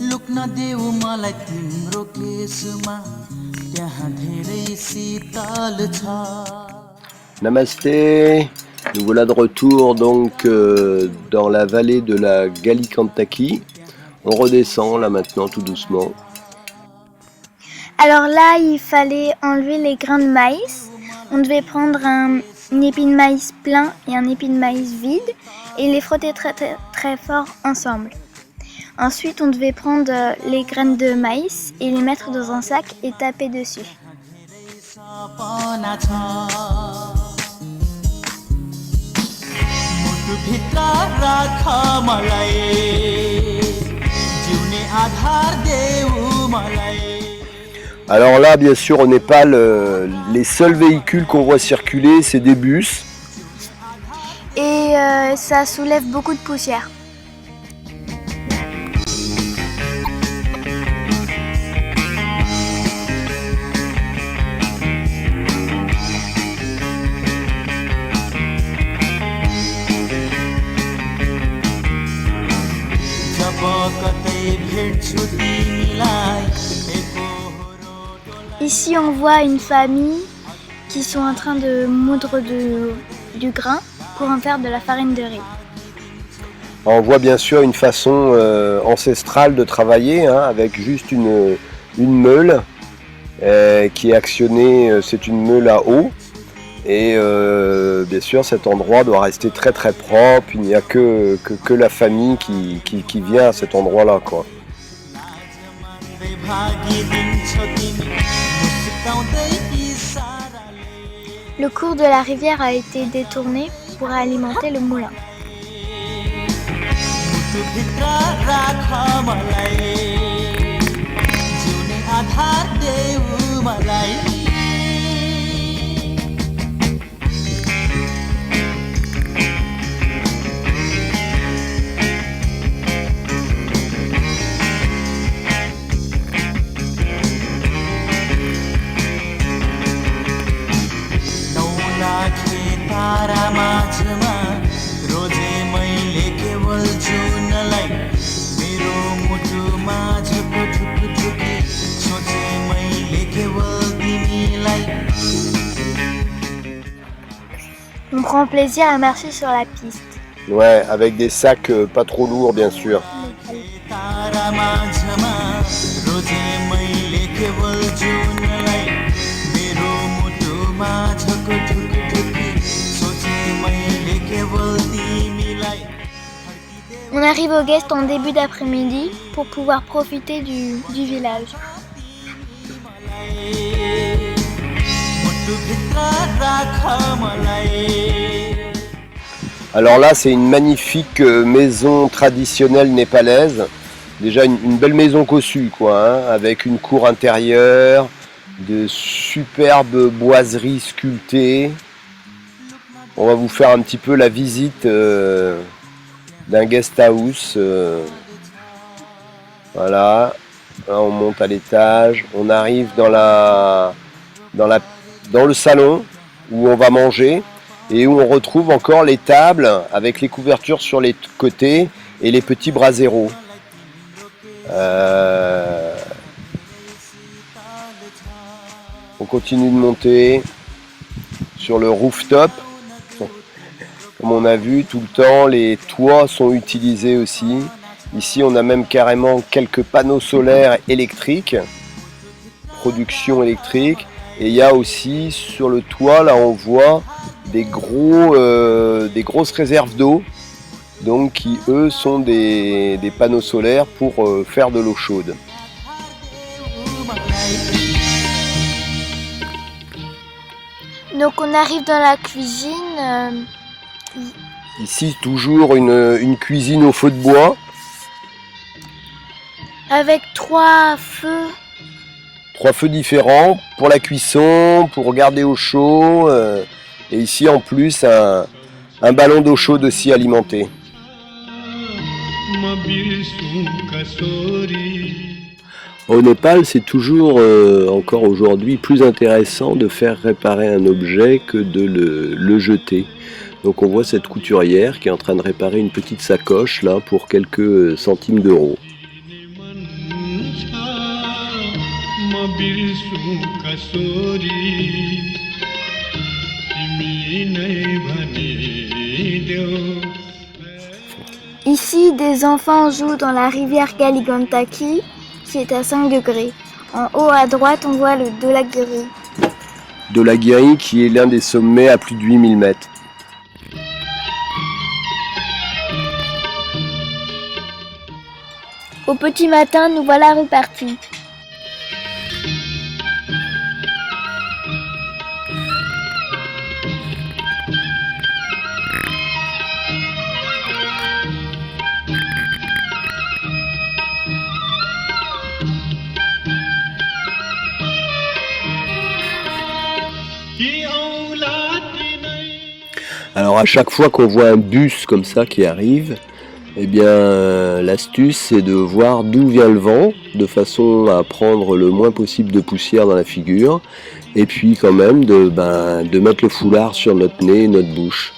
लुक्न देऊ मलाई तिम्रो केशमा त्यहाँ धेरै शीतल छ Namasté, nous voilà de retour donc dans la vallée de la Galikantaki. On redescend là maintenant tout doucement. Alors là, il fallait enlever les grains de maïs. On devait prendre un épi de maïs plein et un épi de maïs vide et les frotter très, très, très fort ensemble. Ensuite, on devait prendre les graines de maïs et les mettre dans un sac et taper dessus. Alors là, bien sûr, au Népal, les seuls véhicules qu'on voit circuler, c'est des bus. Et ça soulève beaucoup de poussière. Ici, on voit une famille qui sont en train de moudre du grain pour en faire de la farine de riz. On voit bien sûr une façon ancestrale de travailler, hein, avec juste une meule qui est actionnée, c'est une meule à eau. Et bien sûr cet endroit doit rester très très propre, il n'y a que la famille qui vient à cet endroit-là, quoi. Le cours de la rivière a été détourné pour alimenter le moulin. On prend plaisir à marcher sur la piste. Ouais, avec des sacs pas trop lourds, bien sûr. On arrive au guest en début d'après-midi pour pouvoir profiter du village. Alors là, c'est une magnifique maison traditionnelle népalaise. Déjà une belle maison cossue, quoi, hein, avec une cour intérieure, de superbes boiseries sculptées. On va vous faire un petit peu la visite d'un guest house. Voilà. Là, on monte à l'étage. On arrive dans le salon où on va manger et où on retrouve encore les tables avec les couvertures sur les côtés et les petits braseros. On continue de monter sur le rooftop. Comme on a vu tout le temps, les toits sont utilisés aussi. Ici, on a même carrément quelques panneaux solaires électriques, production électrique. Et il y a aussi sur le toit, là on voit des grosses réserves d'eau, donc qui eux sont des panneaux solaires pour faire de l'eau chaude. Donc on arrive dans la cuisine. Ici toujours une cuisine au feu de bois. Avec 3 feux. 3 feux différents pour la cuisson, pour garder au chaud. Et ici en plus un ballon d'eau chaude aussi alimenté. Au Népal, c'est toujours, encore aujourd'hui, plus intéressant de faire réparer un objet que de le jeter. Donc on voit cette couturière qui est en train de réparer une petite sacoche là pour quelques centimes d'euros. Ici, des enfants jouent dans la rivière Kaligantaki, qui est à 5 degrés. En haut à droite, on voit le Dholagiri. Dholagiri qui est l'un des sommets à plus de 8000 mètres. Au petit matin, nous voilà repartis. Alors à chaque fois qu'on voit un bus comme ça qui arrive, eh bien l'astuce c'est de voir d'où vient le vent, de façon à prendre le moins possible de poussière dans la figure, et puis quand même de mettre le foulard sur notre nez et notre bouche.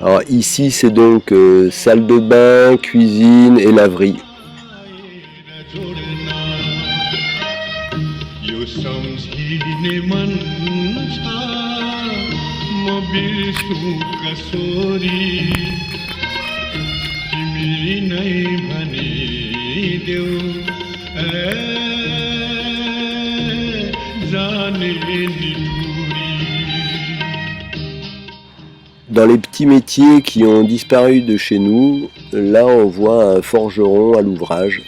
Alors ici c'est donc salle de bain, cuisine et laverie. Dans les petits métiers qui ont disparu de chez nous, là on voit un forgeron à l'ouvrage.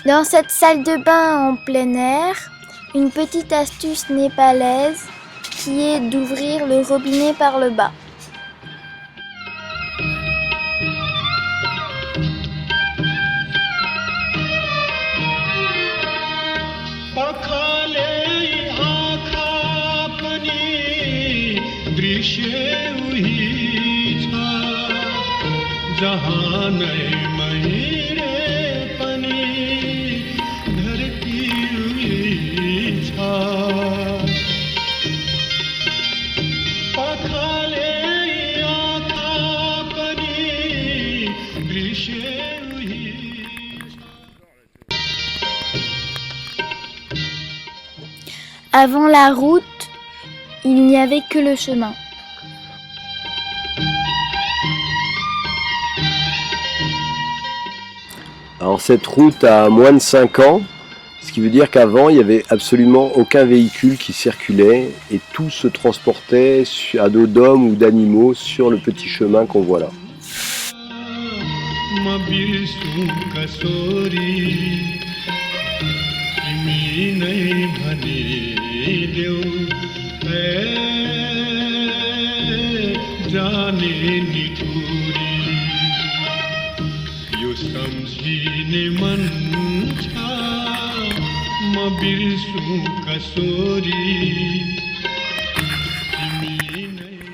Dans cette salle de bain en plein air, une petite astuce népalaise qui est d'ouvrir le robinet par le bas. Avant la route, il n'y avait que le chemin. Alors cette route a moins de 5 ans, ce qui veut dire qu'avant il n'y avait absolument aucun véhicule qui circulait et tout se transportait à dos d'hommes ou d'animaux sur le petit chemin qu'on voit là.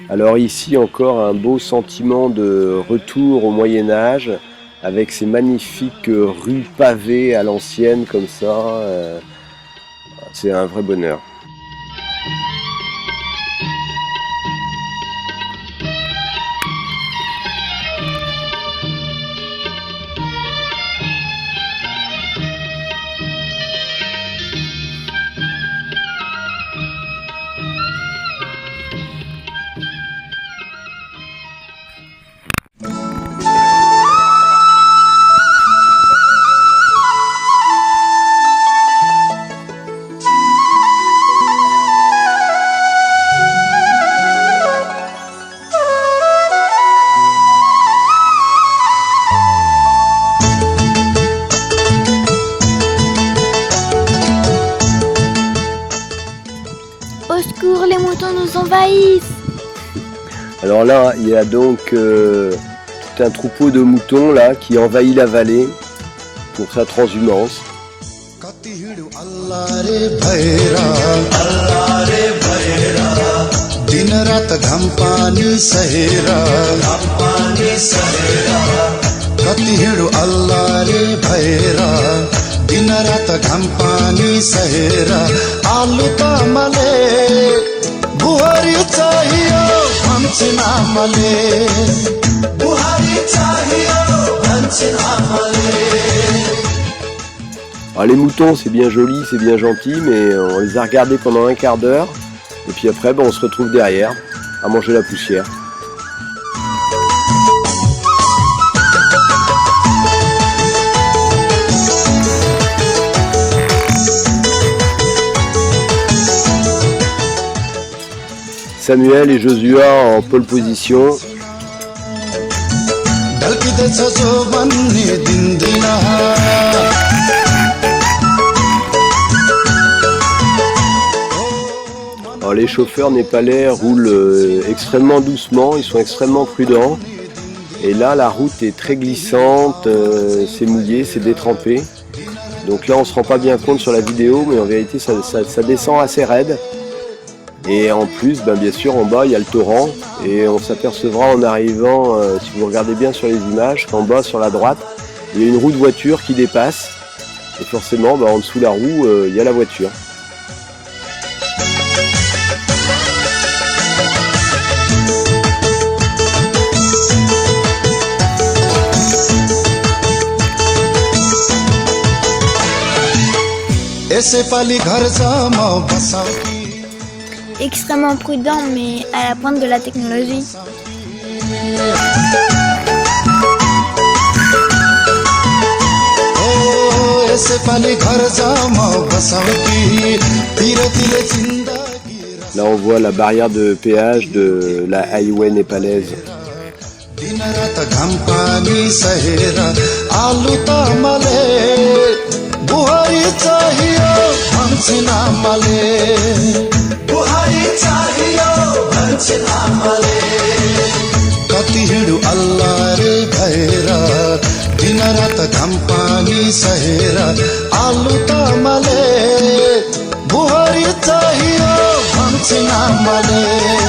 Alors ici encore un beau sentiment de retour au Moyen-Âge avec ces magnifiques rues pavées à l'ancienne comme ça, c'est un vrai bonheur. Au secours, les moutons nous envahissent. Alors là, il y a donc tout un troupeau de moutons là qui envahit la vallée pour sa transhumance. Alors les moutons c'est bien joli, c'est bien gentil, mais on les a regardés pendant un quart d'heure et puis après on se retrouve derrière à manger la poussière. Samuel et Josua en pole position. Alors les chauffeurs népalais roulent extrêmement doucement, ils sont extrêmement prudents. Et là la route est très glissante, c'est mouillé, c'est détrempé. Donc là on se rend pas bien compte sur la vidéo, mais en vérité ça descend assez raide. Et en plus, bien sûr, en bas, il y a le torrent. Et on s'apercevra en arrivant, si vous regardez bien sur les images, qu'en bas, sur la droite, il y a une roue de voiture qui dépasse. Et forcément, en dessous de la roue, il y a la voiture. Extrêmement prudent, mais à la pointe de la technologie. Là on voit la barrière de péage de la highway népalaise. बुहारी चाहियो भन्छ नामले